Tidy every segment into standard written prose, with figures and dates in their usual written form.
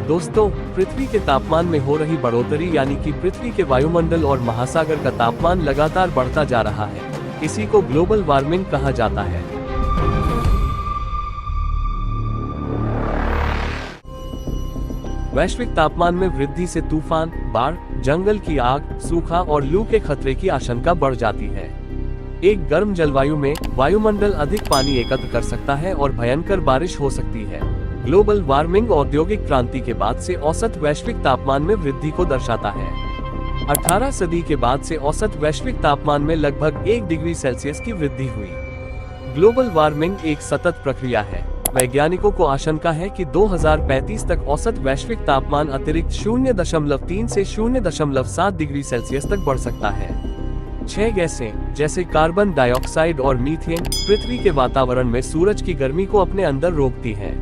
दोस्तों, पृथ्वी के तापमान में हो रही बढ़ोतरी यानी कि पृथ्वी के वायुमंडल और महासागर का तापमान लगातार बढ़ता जा रहा है। इसी को ग्लोबल वार्मिंग कहा जाता है। वैश्विक तापमान में वृद्धि से तूफान, बाढ़, जंगल की आग, सूखा और लू के खतरे की आशंका बढ़ जाती है। एक गर्म जलवायु में वायुमंडल अधिक पानी एकत्र कर सकता है और भयंकर बारिश हो सकती है। ग्लोबल वार्मिंग औद्योगिक क्रांति के बाद से औसत वैश्विक तापमान में वृद्धि को दर्शाता है। 18 सदी के बाद से औसत वैश्विक तापमान में लगभग 1 डिग्री सेल्सियस की वृद्धि हुई। ग्लोबल वार्मिंग एक सतत प्रक्रिया है। वैज्ञानिकों को आशंका है कि 2035 तक औसत वैश्विक तापमान अतिरिक्त 0.3 से 0.7 डिग्री सेल्सियस तक बढ़ सकता है। 6 गैसें जैसे कार्बन डाइऑक्साइड और मीथेन पृथ्वी के वातावरण में सूरज की गर्मी को अपने अंदर रोकती हैं।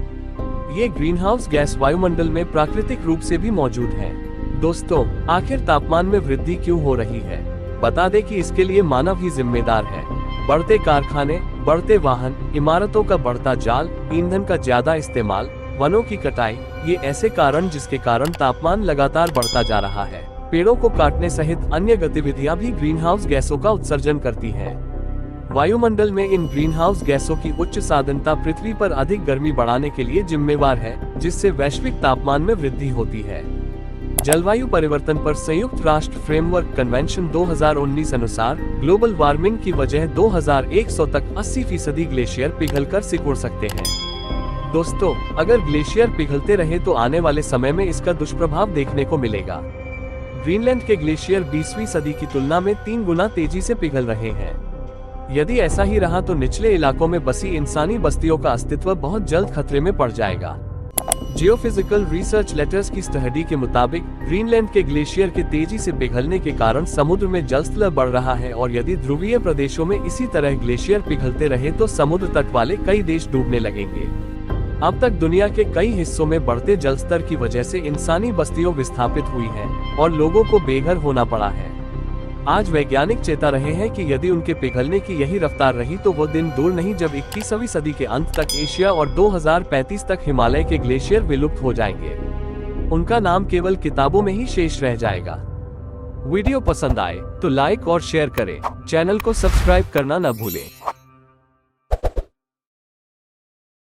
ये ग्रीनहाउस गैस वायुमंडल में प्राकृतिक रूप से भी मौजूद हैं। दोस्तों, आखिर तापमान में वृद्धि क्यों हो रही है? बता दें कि इसके लिए मानव ही जिम्मेदार है। बढ़ते कारखाने, बढ़ते वाहन, इमारतों का बढ़ता जाल, ईंधन का ज्यादा इस्तेमाल, वनों की कटाई, ये ऐसे कारण जिसके कारण तापमान लगातार बढ़ता जा रहा है। पेड़ों को काटने सहित अन्य गतिविधियां भी ग्रीनहाउस गैसों का उत्सर्जन करती हैं। वायुमंडल में इन ग्रीनहाउस गैसों की उच्च सांद्रता पृथ्वी पर अधिक गर्मी बढ़ाने के लिए जिम्मेवार है, जिससे वैश्विक तापमान में वृद्धि होती है। जलवायु परिवर्तन पर संयुक्त राष्ट्र फ्रेमवर्क कन्वेंशन 2019 अनुसार ग्लोबल वार्मिंग की वजह 2100 तक 80% ग्लेशियर पिघलकर सिकुड़ सकते हैं। दोस्तों, अगर ग्लेशियर पिघलते रहे तो आने वाले समय में इसका दुष्प्रभाव देखने को मिलेगा। ग्रीनलैंड के ग्लेशियर 20वीं सदी की तुलना में 3 गुना तेजी से पिघल रहे हैं। यदि ऐसा ही रहा तो निचले इलाकों में बसी इंसानी बस्तियों का अस्तित्व बहुत जल्द खतरे में पड़ जाएगा। जियोफिजिकल रिसर्च लेटर्स की स्टडी के मुताबिक ग्रीनलैंड के ग्लेशियर के तेजी से पिघलने के कारण समुद्र में जलस्तर बढ़ रहा है और यदि ध्रुवीय प्रदेशों में इसी तरह ग्लेशियर पिघलते रहे तो समुद्र तट वाले कई देश डूबने लगेंगे। अब तक दुनिया के कई हिस्सों में बढ़ते जलस्तर की वजह से इंसानी बस्तियां विस्थापित हुई हैं और लोगों को बेघर होना पड़ा है। आज वैज्ञानिक चेता रहे हैं कि यदि उनके पिघलने की यही रफ्तार रही तो वो दिन दूर नहीं जब 21वीं सदी के अंत तक एशिया और 2035 तक हिमालय के ग्लेशियर विलुप्त हो जाएंगे। उनका नाम केवल किताबों में ही शेष रह जाएगा। वीडियो पसंद आए तो लाइक और शेयर करें। चैनल को सब्सक्राइब करना न भूलें।